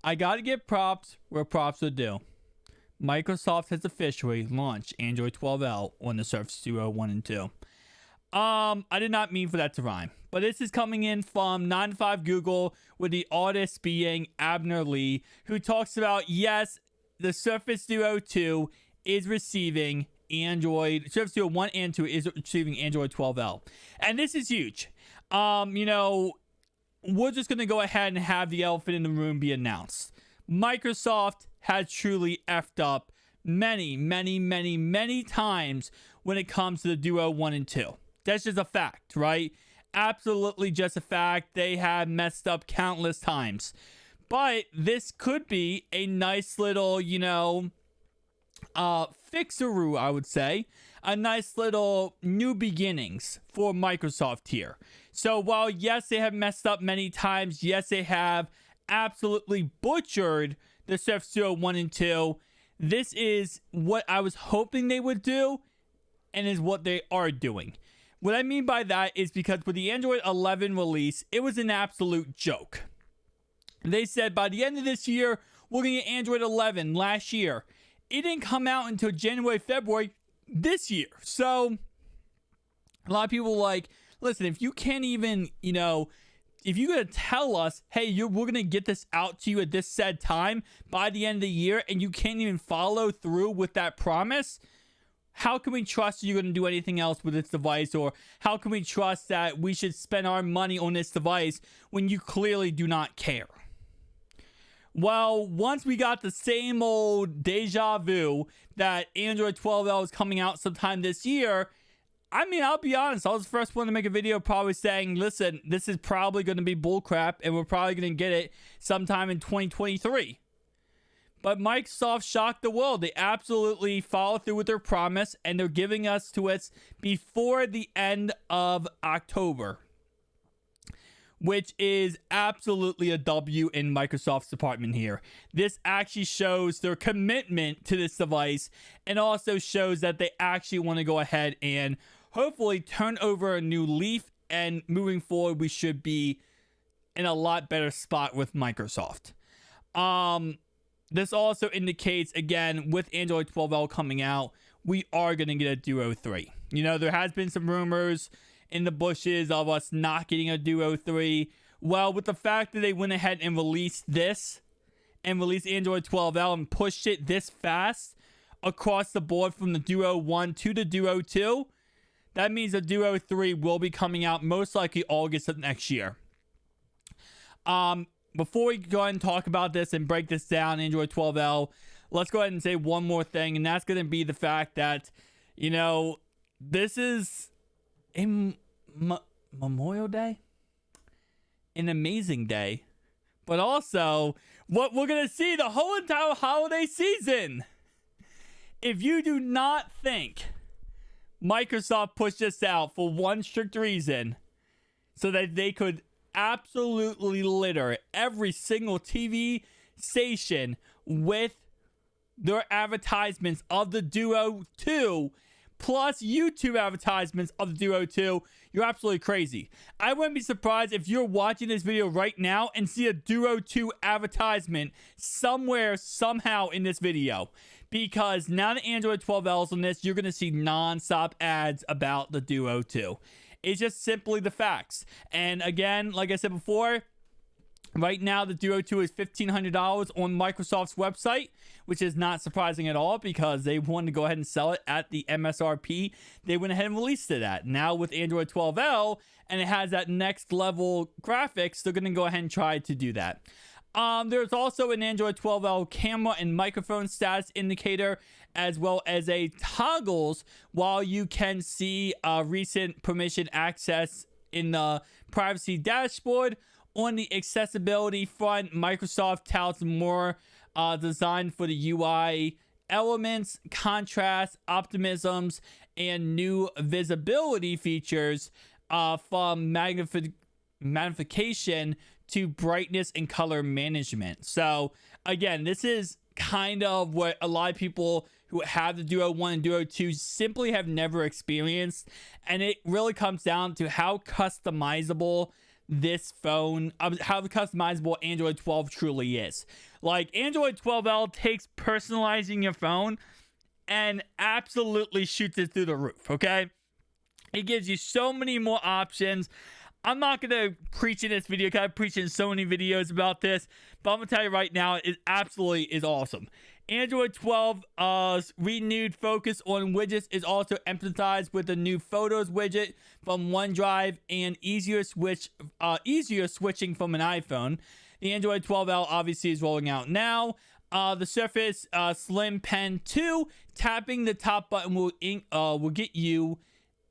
I gotta give props where props are due. Microsoft has officially launched Android 12L on the Surface Duo 1 and 2. I did not mean for that to rhyme, but this is coming in from 9 to 5 Google, with the artist being Abner Lee, who talks about, yes, the Surface Duo 2 is receiving Surface Duo 1 and 2 is receiving Android 12L. And this is huge. We're just going to go ahead and have the elephant in the room be announced. Microsoft has truly effed up many, many, many, many times when it comes to the Duo 1 and 2. That's just a fact, right? Absolutely just a fact. They have messed up countless times. But this could be a nice little, fixaroo, I would say. A nice little new beginnings for Microsoft here. So while, yes, they have messed up many times, yes, they have absolutely butchered the Surface Duo 1 and 2, this is what I was hoping they would do, and is what they are doing. What I mean by that is because with the Android 11 release, it was an absolute joke. They said by the end of this year, we're going to get Android 11 last year. It didn't come out until January, February this year. So a lot of people are like, listen, if you can't even, if you're going to tell us, hey, we're going to get this out to you at this said time by the end of the year, and you can't even follow through with that promise, how can we trust you're going to do anything else with this device? Or how can we trust that we should spend our money on this device when you clearly do not care? Well, once we got the same old deja vu that Android 12L is coming out sometime this year, I mean, I'll be honest, I was the first one to make a video probably saying, listen, this is probably going to be bullcrap, and we're probably going to get it sometime in 2023. But Microsoft shocked the world. They absolutely followed through with their promise, and they're giving us to us before the end of October, which is absolutely a W in Microsoft's department here. This actually shows their commitment to this device, and also shows that they actually want to go ahead and hopefully turn over a new leaf, and moving forward, we should be in a lot better spot with Microsoft. This also indicates, again, with Android 12L coming out, we are going to get a Duo 3. There has been some rumors in the bushes of us not getting a Duo 3. Well, with the fact that they went ahead and released this, and released Android 12L and pushed it this fast across the board from the Duo 1 to the Duo 2, that means the Duo 3 will be coming out most likely August of next year. Before we go ahead and talk about this and break this down, Android 12L, let's go ahead and say one more thing, and that's going to be the fact that, this is a Memorial Day, an amazing day, but also what we're going to see the whole entire holiday season. If you do not think Microsoft pushed this out for one strict reason, so that they could absolutely litter every single TV station with their advertisements of the Duo 2, plus YouTube advertisements of the Duo 2, you're absolutely crazy. I wouldn't be surprised if you're watching this video right now and see a Duo 2 advertisement somewhere, somehow in this video. Because now that Android 12L is on this, you're going to see non-stop ads about the Duo 2. It's just simply the facts. And again, like I said before, right now the Duo 2 is $1,500 on Microsoft's website, which is not surprising at all because they wanted to go ahead and sell it at the MSRP. They went ahead and released it at. Now with Android 12L, and it has that next level graphics, they're going to go ahead and try to do that. There's also an Android 12L camera and microphone status indicator, as well as a toggles while you can see recent permission access in the privacy dashboard. On the accessibility front, Microsoft touts more designed for the UI elements, contrast, optimisms, and new visibility features from magnification to brightness and color management. So again, this is kind of what a lot of people who have the Duo 1 and Duo 2 simply have never experienced. And it really comes down to how customizable this phone, how customizable Android 12 truly is. Like, Android 12L takes personalizing your phone and absolutely shoots it through the roof, okay? It gives you so many more options. I'm not going to preach in this video because I've preached in so many videos about this, but I'm going to tell you right now, it absolutely is awesome. Android 12's renewed focus on widgets is also emphasized with the new Photos widget from OneDrive and easier switching from an iPhone. The Android 12L obviously is rolling out now. The Surface Slim Pen 2, tapping the top button will get you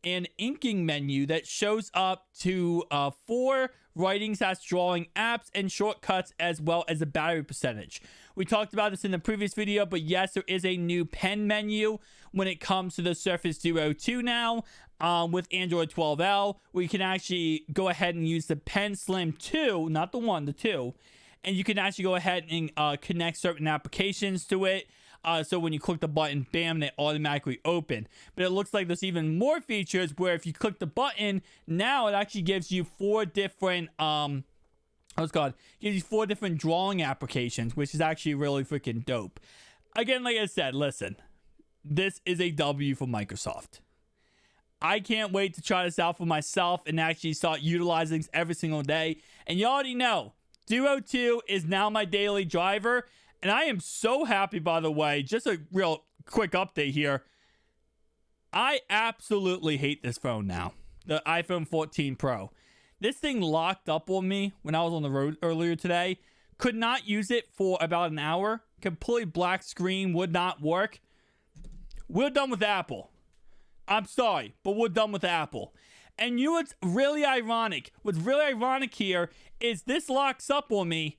an inking menu that shows up to 4 writing / drawing apps and shortcuts, as well as a battery percentage. We talked about this in the previous video, but yes, there is a new pen menu when it comes to the Surface Duo 2 now with Android 12L, where you can actually go ahead and use the Pen Slim 2, not the 1, the 2, and you can actually go ahead and connect certain applications to it. So when you click the button, bam, they automatically open. But it looks like there's even more features where if you click the button, now it actually gives you 4 different, gives you 4 different drawing applications, which is actually really freaking dope. Again, like I said, listen, this is a W for Microsoft. I can't wait to try this out for myself and actually start utilizing this every single day. And you already know, Duo 2 is now my daily driver. And I am so happy, by the way, just a real quick update here. I absolutely hate this phone now, the iPhone 14 Pro. This thing locked up on me when I was on the road earlier today. Could not use it for about an hour. Completely black screen, would not work. We're done with Apple. I'm sorry, but we're done with Apple. And you know what's really ironic? What's really ironic here is this locks up on me.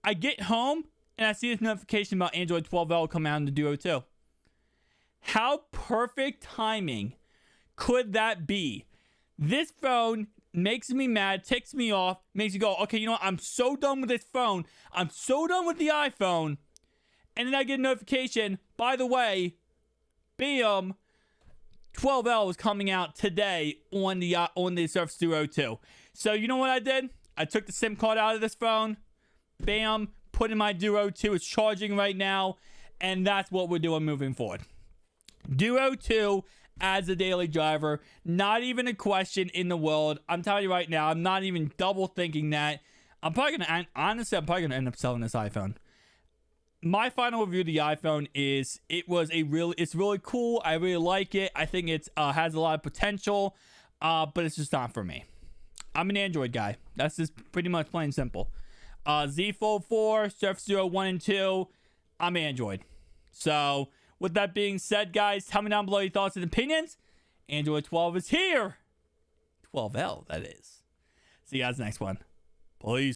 I get home and I see this notification about Android 12L come out in the Duo 2. How perfect timing could that be? This phone makes me mad, ticks me off, makes me go, okay, you know what? I'm so done with this phone. I'm so done with the iPhone. And then I get a notification, by the way, bam, 12L is coming out today on the Surface Duo 2. So you know what I did? I took the SIM card out of this phone. Bam. Put in my Duo 2. It's charging right now. And that's what we're doing moving forward. Duo 2 as a daily driver. Not even a question in the world. I'm telling you right now, I'm not even double thinking that. I'm probably going to end up selling this iPhone. My final review of the iPhone is it's really cool. I really like it. I think it has a lot of potential, but it's just not for me. I'm an Android guy. That's just pretty much plain simple. Z Fold 4, Surface Duo 1 and 2, I'm Android. So, with that being said, guys, tell me down below your thoughts and opinions. Android 12 is here. 12L, that is. See you guys next one. Peace.